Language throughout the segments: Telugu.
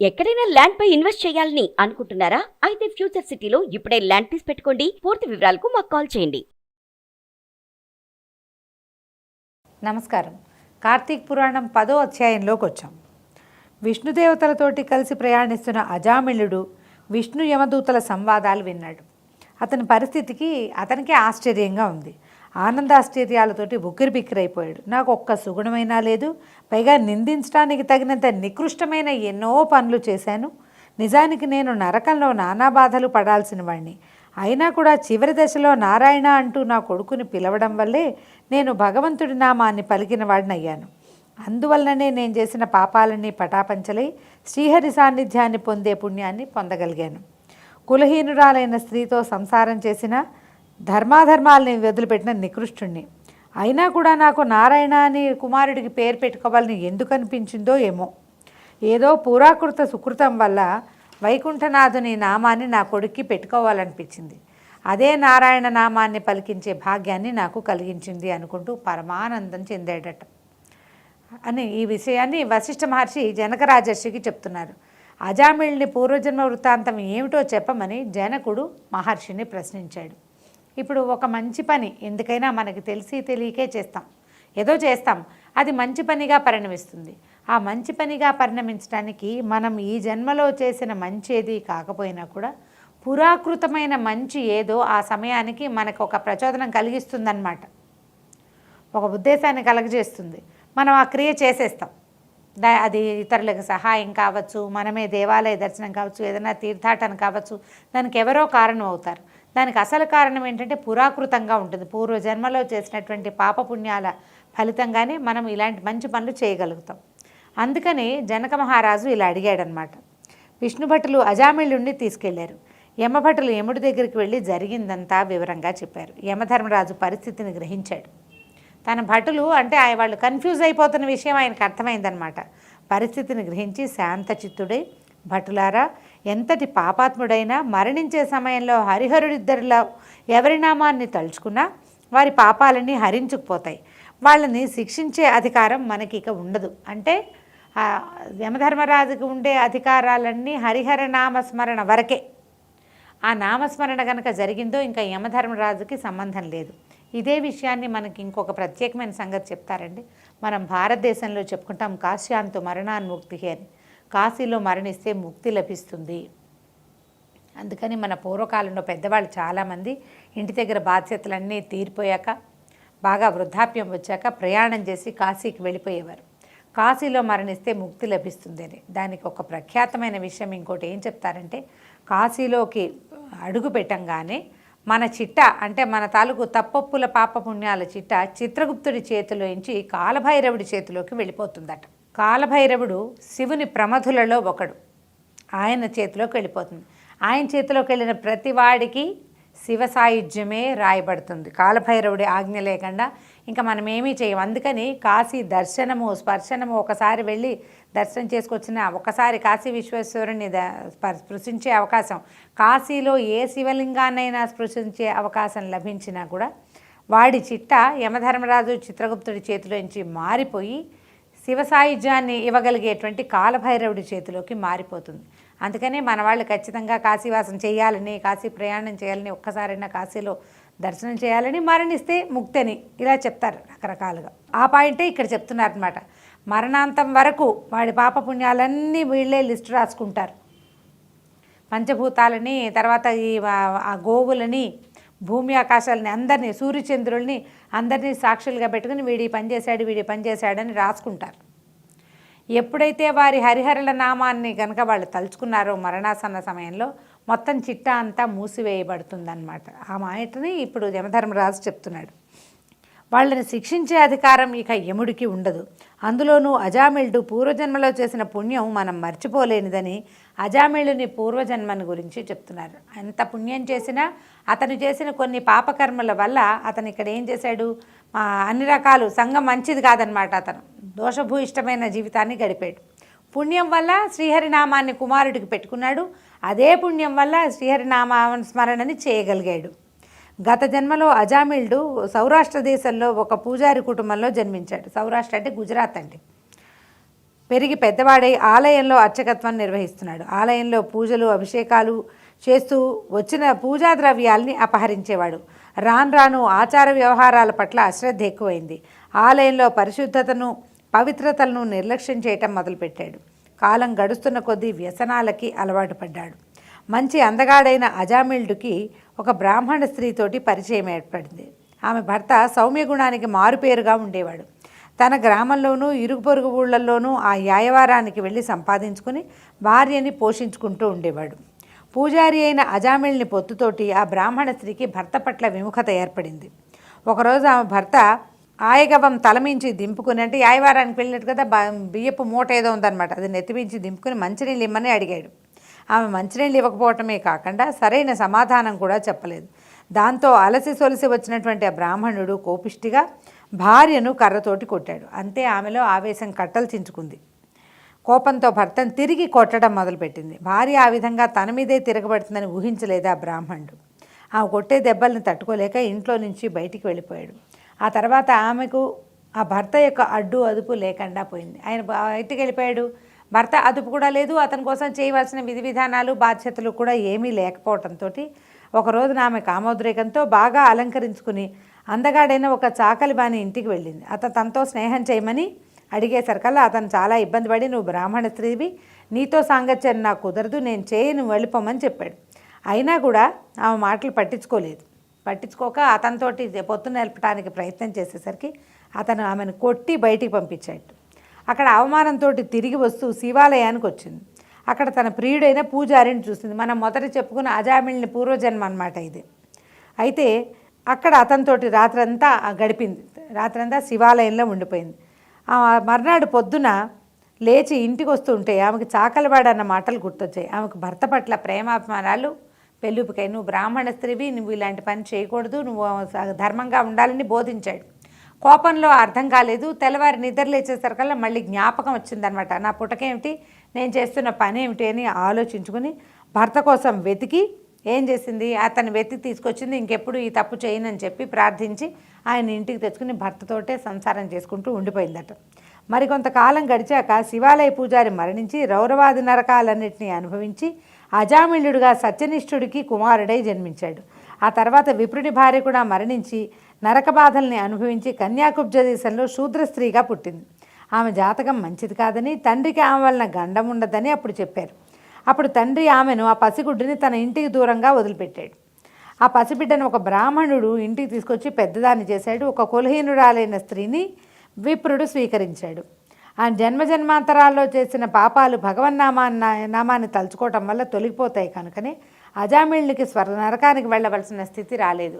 ఎక్కడైనా ల్యాండ్ పై ఇన్వెస్ట్ చేయాలని అనుకుంటున్నారా? అయితే ఫ్యూచర్ సిటీలో ఇప్పుడే ల్యాండ్ తీసి పెట్టుకోండి. పూర్తి వివరాలకు మాకు కాల్ చేయండి. నమస్కారం. కార్తీక్ పురాణం 10వ అధ్యాయంలోకి వచ్చాం. విష్ణుదేవతలతోటి కలిసి ప్రయాణిస్తున్న అజామిళుడు విష్ణు యమదూతల సంవాదాలు విన్నాడు. అతని పరిస్థితికి అతనికే ఆశ్చర్యంగా ఉంది. ఆనందాశ్చర్యాలతోటి ఉక్కిరిబిక్కిరైపోయాడు. నాకు ఒక్క సుగుణమైనా లేదు, పైగా నిందించడానికి తగినంత నికృష్టమైన ఎన్నో పనులు చేశాను. నిజానికి నేను నరకంలో నానా బాధలు పడాల్సిన వాణ్ణి. అయినా కూడా చివరి దశలో నారాయణ అంటూ నా కొడుకుని పిలవడం వల్లే నేను భగవంతుడి నామాన్ని పలికిన వాడినయ్యాను. అందువల్లనే నేను చేసిన పాపాలన్నీ పటాపంచలై శ్రీహరి సాన్నిధ్యాన్ని పొందే పుణ్యాన్ని పొందగలిగాను. కులహీనురాలైన స్త్రీతో సంసారం చేసిన ధర్మాధర్మాలని వదిలిపెట్టిన నికృష్టుణ్ణి. అయినా కూడా నాకు నారాయణ అని కుమారుడికి పేరు పెట్టుకోవాలని ఎందుకు అనిపించిందో ఏమో. ఏదో పూరాకృత సుకృతం వల్ల వైకుంఠనాథుని నామాన్ని నా కొడుక్కి పెట్టుకోవాలనిపించింది. అదే నారాయణ నామాన్ని పలికించే భాగ్యాన్ని నాకు కలిగించింది అనుకుంటూ పరమానందం చెందాడట అని ఈ విషయాన్ని వశిష్ఠ మహర్షి జనక రాజర్షికి చెప్తున్నారు. అజామిళుని పూర్వజన్మ వృత్తాంతం ఏమిటో చెప్పమని జనకుడు మహర్షిని ప్రశ్నించాడు. ఇప్పుడు ఒక మంచి పని ఎందుకైనా మనకి తెలిసి తెలియకే చేస్తాం, ఏదో చేస్తాం, అది మంచి పనిగా పరిణమిస్తుంది. ఆ మంచి పనిగా పరిణమించడానికి మనం ఈ జన్మలో చేసిన మంచి ఏది కాకపోయినా కూడా పురాకృతమైన మంచి ఏదో ఆ సమయానికి మనకు ఒక ప్రచోదనం కలిగిస్తుందన్నమాట, ఒక ఉద్దేశాన్ని కలగజేస్తుంది. మనం ఆ క్రియ చేసేస్తాం. అది ఇతరులకు సహాయం కావచ్చు, మనమే దేవాలయ దర్శనం కావచ్చు, ఏదైనా తీర్థాటన కావచ్చు, దానికి ఎవరో కారణం అవుతారు. దానికి అసలు కారణం ఏంటంటే పురాకృతంగా ఉంటుంది. పూర్వజన్మలో చేసినటువంటి పాపపుణ్యాల ఫలితంగానే మనం ఇలాంటి మంచి పనులు చేయగలుగుతాం. అందుకని జనక మహారాజు ఇలా అడిగాడనమాట. విష్ణుభటులు అజామిళుణ్ణి తీసుకెళ్లారు. యమభటులు యముడి దగ్గరికి వెళ్ళి జరిగిందంతా వివరంగా చెప్పారు. యమధర్మరాజు పరిస్థితిని గ్రహించాడు. తన భటులు అంటే వాళ్ళు కన్ఫ్యూజ్ అయిపోతున్న విషయం ఆయనకు అర్థమైందనమాట. పరిస్థితిని గ్రహించి శాంతచిత్తుడై, భటులారా, ఎంతటి పాపాత్ముడైనా మరణించే సమయంలో హరిహరుడిద్దరిలో ఎవరి నామాన్ని తలుచుకున్నా వారి పాపాలన్నీ హరించుకుపోతాయి. వాళ్ళని శిక్షించే అధికారం మనకి ఇక ఉండదు. అంటే యమధర్మరాజుకి ఉండే అధికారాలన్నీ హరిహర నామస్మరణ వరకే. ఆ నామస్మరణ కనుక జరిగిందో ఇంకా యమధర్మరాజుకి సంబంధం లేదు. ఇదే విషయాన్ని మనకి ఇంకొక ప్రత్యేకమైన సంగతి చెప్తారండి. మనం భారతదేశంలో చెప్పుకుంటాం కాశ్యాంతు మరణాన్ముక్తి అని. కాశీలో మరణిస్తే ముక్తి లభిస్తుంది. అందుకని మన పూర్వకాలంలో పెద్దవాళ్ళు చాలామంది ఇంటి దగ్గర బాధ్యతలన్నీ తీరిపోయాక, బాగా వృద్ధాప్యం వచ్చాక ప్రయాణం చేసి కాశీకి వెళ్ళిపోయేవారు. కాశీలో మరణిస్తే ముక్తి లభిస్తుంది అని. దానికి ఒక ప్రఖ్యాతమైన విషయం ఇంకోటి ఏం చెప్తారంటే, కాశీలోకి అడుగు పెట్టంగానే మన చిట్ట అంటే మన తాలూకు తప్పొప్పుల పాపపుణ్యాల చిట్ట చిత్రగుప్తుడి చేతిలోంచి కాలభైరవుడి చేతిలోకి వెళ్ళిపోతుందట. కాలభైరవుడు శివుని ప్రమథులలో ఒకడు. ఆయన చేతిలోకి వెళ్ళిపోతుంది. ఆయన చేతిలోకి వెళ్ళిన ప్రతి వాడికి శివ సాయుధ్యమే రాయబడుతుంది. కాలభైరవుడి ఆజ్ఞ లేకుండా ఇంకా మనం ఏమీ చేయం. అందుకని కాశీ దర్శనము స్పర్శనము ఒకసారి వెళ్ళి దర్శనం చేసుకొచ్చిన, ఒకసారి కాశీ విశ్వేశ్వరుని స్పృశించే అవకాశం, కాశీలో ఏ శివలింగాన్నైనా స్పృశించే అవకాశం లభించినా కూడా వాడి చిట్ట యమధర్మరాజు చిత్రగుప్తుడి చేతిలోంచి మారిపోయి శివ సాయుధ్యాన్ని ఇవ్వగలిగేటువంటి కాలభైరవుడి చేతిలోకి మారిపోతుంది. అందుకనే మన వాళ్ళు ఖచ్చితంగా కాశీవాసం చేయాలని, కాశీ ప్రయాణం చేయాలని, ఒక్కసారైనా కాశీలో దర్శనం చేయాలని, మరణిస్తే ముక్తిని ఇలా చెప్తారు రకరకాలుగా. ఆ పాయింటే ఇక్కడ చెప్తున్నారనమాట. మరణాంతం వరకు వాడి పాపపుణ్యాలన్నీ వీళ్ళే లిస్టు రాసుకుంటారు. పంచభూతాలని, తర్వాత ఆ గోవులని, భూమి ఆకాశాలని, అందరినీ, సూర్యచంద్రుల్ని అందరినీ సాక్షులుగా పెట్టుకుని వీడి పని చేశాడు, వీడి పని చేశాడని రాసుకుంటారు. ఎప్పుడైతే వారి హరిహరుల నామాన్ని కనుక వాళ్ళు తలుచుకున్నారో మరణాసన్న సమయంలో మొత్తం చిట్టా అంతా మూసివేయబడుతుందన్నమాట. ఆ మాటని ఇప్పుడు యమధర్మరాజు చెప్తున్నాడు. వాళ్ళని శిక్షించే అధికారం ఇక యముడికి ఉండదు. అందులోనూ అజామిళుడు పూర్వజన్మలో చేసిన పుణ్యం మనం మర్చిపోలేనిదని అజామిళుని పూర్వజన్మని గురించి చెప్తున్నారు. ఎంత పుణ్యం చేసినా అతను చేసిన కొన్ని పాపకర్మల వల్ల అతను ఇక్కడ ఏం చేశాడు, అన్ని రకాలు సంఘం మంచిది కాదనమాట. అతను దోషభూయిష్టమైన జీవితాన్ని గడిపాడు. పుణ్యం వల్ల శ్రీహరినామాన్ని కుమారుడికి పెట్టుకున్నాడు. అదే పుణ్యం వల్ల శ్రీహరినామా స్మరణని చేయగలిగాడు. గత జన్మలో అజామిళుడు సౌరాష్ట్ర దేశంలో ఒక పూజారి కుటుంబంలో జన్మించాడు. సౌరాష్ట్ర అంటే గుజరాత్ అండి. పెరిగి పెద్దవాడై ఆలయంలో అర్చకత్వం నిర్వహిస్తున్నాడు. ఆలయంలో పూజలు అభిషేకాలు చేస్తూ వచ్చిన పూజా ద్రవ్యాల్ని అపహరించేవాడు. రాను రాను ఆచార వ్యవహారాల పట్ల అశ్రద్ధ ఎక్కువైంది. ఆలయంలో పరిశుద్ధతను పవిత్రతలను నిర్లక్ష్యం చేయటం మొదలుపెట్టాడు. కాలం గడుస్తున్న కొద్దీ వ్యసనాలకి అలవాటు పడ్డాడు. మంచి అందగాడైన అజామిళుడికి ఒక బ్రాహ్మణ స్త్రీతోటి పరిచయం ఏర్పడింది. ఆమె భర్త సౌమ్య గుణానికి మారుపేరుగా ఉండేవాడు. తన గ్రామంలోనూ ఇరుగు పొరుగు ఊళ్ళల్లోనూ ఆ యాయవారానికి వెళ్ళి సంపాదించుకుని భార్యని పోషించుకుంటూ ఉండేవాడు. పూజారి అయిన అజామిళుని పొత్తుతోటి ఆ బ్రాహ్మణ స్త్రీకి భర్త పట్ల విముఖత ఏర్పడింది. ఒకరోజు ఆమె భర్త ఆయగవం తలమించి దింపుకుని, అంటే యాయవారానికి వెళ్ళినట్టు కదా, బియ్యపు మూట ఏదో ఉందన్నమాట, అది నెత్తిమించి దింపుకుని మంచినీళ్ళు ఇమ్మని అడిగాడు. ఆమె మంచినీళ్ళు ఇవ్వకపోవటమే కాకుండా సరైన సమాధానం కూడా చెప్పలేదు. దాంతో అలసి సొలసి వచ్చినటువంటి ఆ బ్రాహ్మణుడు కోపిష్టిగా భార్యను కర్రతోటి కొట్టాడు. అంతే ఆమెలో ఆవేశం కట్టలు చించుకుంది. కోపంతో భర్తను తిరిగి కొట్టడం మొదలుపెట్టింది. భార్య ఆ విధంగా తన మీదే తిరగబడుతుందని ఊహించలేదు ఆ బ్రాహ్మణుడు. ఆమె కొట్టే దెబ్బల్ని తట్టుకోలేక ఇంట్లో నుంచి బయటికి వెళ్ళిపోయాడు. ఆ తర్వాత ఆమెకు ఆ భర్త యొక్క అడ్డు అదుపు లేకుండా పోయింది. ఆయన బయటికి వెళ్ళిపోయాడు. భర్త అదుపు కూడా లేదు. అతని కోసం చేయవలసిన విధి విధానాలు బాధ్యతలు కూడా ఏమీ లేకపోవడంతో ఒకరోజున ఆమె కామోద్రేకంతో బాగా అలంకరించుకుని అందగాడైన ఒక చాకలి బాని ఇంటికి వెళ్ళింది. అతను తనతో స్నేహం చేయమని అడిగేసరికల్లా అతను చాలా ఇబ్బంది పడి, నువ్వు బ్రాహ్మణ స్త్రీవి, నీతో సాంగత్యం నాకు కుదరదు, నేను నువ్వు వెళ్ళిపోమని చెప్పాడు. అయినా కూడా ఆమె మాటలు పట్టించుకోక అతనితోటి పొత్తు నిలపడానికి ప్రయత్నం చేసేసరికి అతను ఆమెను కొట్టి బయటికి పంపించాడు. అక్కడ అవమానంతో తిరిగి వస్తూ శివాలయానికి వచ్చింది. అక్కడ తన ప్రియుడైన పూజారిని చూసింది. మనం మొదట చెప్పుకున్న అజామిళుని పూర్వజన్మ అన్నమాట ఇది. అయితే అక్కడ అతనితోటి రాత్రంతా గడిపింది. రాత్రంతా శివాలయంలో ఉండిపోయింది. మర్నాడు పొద్దున లేచి ఇంటికి వస్తుంటే ఆమెకు చాకలివాడన్న మాటలు గుర్తొచ్చాయి. ఆమెకు భర్త పట్ల ప్రేమాభిమానాలు పెళ్ళుపుకాయి. నువ్వు బ్రాహ్మణ స్త్రీవి, నువ్వు ఇలాంటి పని చేయకూడదు, నువ్వు ధర్మంగా ఉండాలని బోధించాడు. కోపంలో అర్థం కాలేదు. తెల్లవారి నిద్ర లేచేసరికల్లా మళ్ళీ జ్ఞాపకం వచ్చిందనమాట. నా పుటకేమిటి, నేను చేస్తున్న పని ఏమిటి అని ఆలోచించుకుని భర్త కోసం వెతికి ఏం చేసింది, అతను వెతికి తీసుకొచ్చింది. ఇంకెప్పుడు ఈ తప్పు చేయనని చెప్పి ప్రార్థించి ఆయన ఇంటికి తెచ్చుకుని భర్తతోటే సంసారం చేసుకుంటూ ఉండిపోయిందట. మరికొంతకాలం గడిచాక శివాలయ పూజారి మరణించి రౌరవాది నరకాలన్నింటినీ అనుభవించి అజామిళుడిగా సత్యనిష్ఠుడికి కుమారుడై జన్మించాడు. ఆ తర్వాత విప్రుని భార్య కూడా మరణించి నరక బాధల్ని అనుభవించి కన్యాకుబ్జ దేశంలో శూద్ర స్త్రీగా పుట్టింది. ఆమె జాతకం మంచిది కాదని, తండ్రికి ఆమె వలన గండం ఉండదని అప్పుడు చెప్పారు. అప్పుడు తండ్రి ఆమెను, ఆ పసిగుడ్డిని తన ఇంటికి దూరంగా వదిలిపెట్టాడు. ఆ పసిబిడ్డను ఒక బ్రాహ్మణుడు ఇంటికి తీసుకొచ్చి పెద్దదాన్ని చేశాడు. ఒక కులహీనురాలైన స్త్రీని విప్రుడు స్వీకరించాడు. ఆ జన్మజన్మాంతరాల్లో చేసిన పాపాలు నామాన్ని తలుచుకోవటం వల్ల తొలగిపోతాయి కనుకనే అజామిళునికి నరకానికి వెళ్ళవలసిన స్థితి రాలేదు.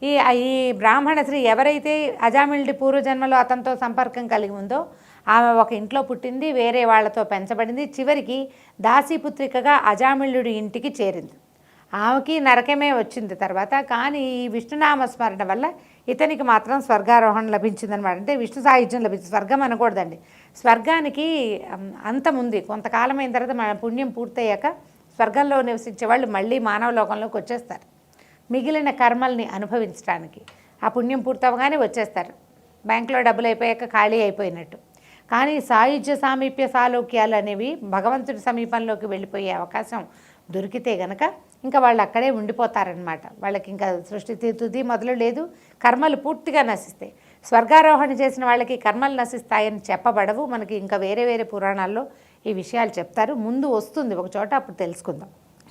ఈ బ్రాహ్మణ స్త్రీ ఎవరైతే అజామిళుడి పూర్వజన్మలో అతనితో సంపర్కం కలిగి ఉందో ఆమె ఒక ఇంట్లో పుట్టింది, వేరే వాళ్లతో పెంచబడింది, చివరికి దాసీపుత్రికగా అజామిళుడి ఇంటికి చేరింది. ఆమెకి నరకమే వచ్చింది తర్వాత. కానీ ఈ విష్ణునామ స్మరణ వల్ల ఇతనికి మాత్రం స్వర్గారోహణ లభించిందనమాట. అంటే విష్ణు సాయుధ్యం లభించింది. స్వర్గం అనకూడదండి, స్వర్గానికి అంతం ఉంది. కొంతకాలం అయిన తర్వాత మన పుణ్యం పూర్తయ్యాక స్వర్గంలో నివసించే వాళ్ళు మళ్ళీ మానవ లోకంలోకి వచ్చేస్తారు మిగిలిన కర్మల్ని అనుభవించడానికి. ఆ పుణ్యం పూర్తవగానే వచ్చేస్తారు, బ్యాంకులో డబ్బులు అయిపోయాక ఖాళీ అయిపోయినట్టు. కానీ సాయుధ్య సామీప్య సాలోక్యాలు అనేవి భగవంతుడి సమీపంలోకి వెళ్ళిపోయే అవకాశం దొరికితే గనక ఇంకా వాళ్ళు అక్కడే ఉండిపోతారనమాట. వాళ్ళకి ఇంకా సృష్టి తుది మొదలు లేదు, కర్మలు పూర్తిగా నశిస్తాయి. స్వర్గారోహణ చేసిన వాళ్ళకి కర్మలు నశిస్తాయని చెప్పబడవు. మనకి ఇంకా వేరే వేరే పురాణాల్లో ఈ విషయాలు చెప్తారు. ముందు వస్తుంది ఒక చోట, అప్పుడు తెలుసుకుందాం.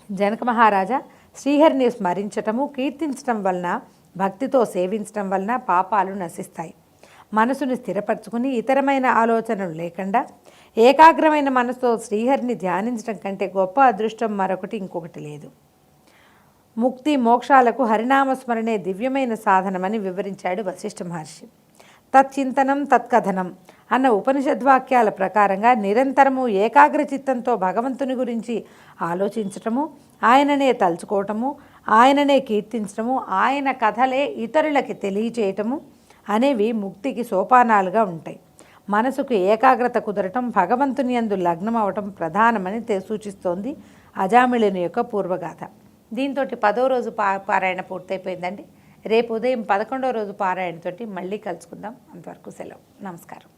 జనక మహారాజా శ్రీహరిని స్మరించటము, కీర్తించటం వలన, భక్తితో సేవించటం వలన పాపాలు నశిస్తాయి. మనసుని స్థిరపరచుకుని ఇతరమైన ఆలోచనలు లేకుండా ఏకాగ్రమైన మనసుతో శ్రీహరిని ధ్యానించడం కంటే గొప్ప అదృష్టం మరొకటి ఇంకొకటి లేదు. ముక్తి మోక్షాలకు హరినామస్మరణే దివ్యమైన సాధనమని వివరించాడు వశిష్ఠ మహర్షి. తచ్చింతనం తత్కథనం అన్న ఉపనిషద్వాక్యాల ప్రకారంగా నిరంతరము ఏకాగ్ర చిత్తంతో భగవంతుని గురించి ఆలోచించటము, ఆయననే తలుచుకోవటము, ఆయననే కీర్తించటము, ఆయన కథలే ఇతరులకి తెలియచేయటము అనేవి ముక్తికి సోపానాలుగా ఉంటాయి. మనసుకు ఏకాగ్రత కుదరటం, భగవంతుని యందు లగ్నం అవటం ప్రధానమని సూచిస్తోంది అజామిళుని యొక్క పూర్వగాథ. దీంతో 10వ రోజు పారాయణ పూర్తయిపోయిందండి. రేపు ఉదయం 11వ రోజు పారాయణతోటి మళ్ళీ కలుసుకుందాం. అంతవరకు సెలవు. నమస్కారం.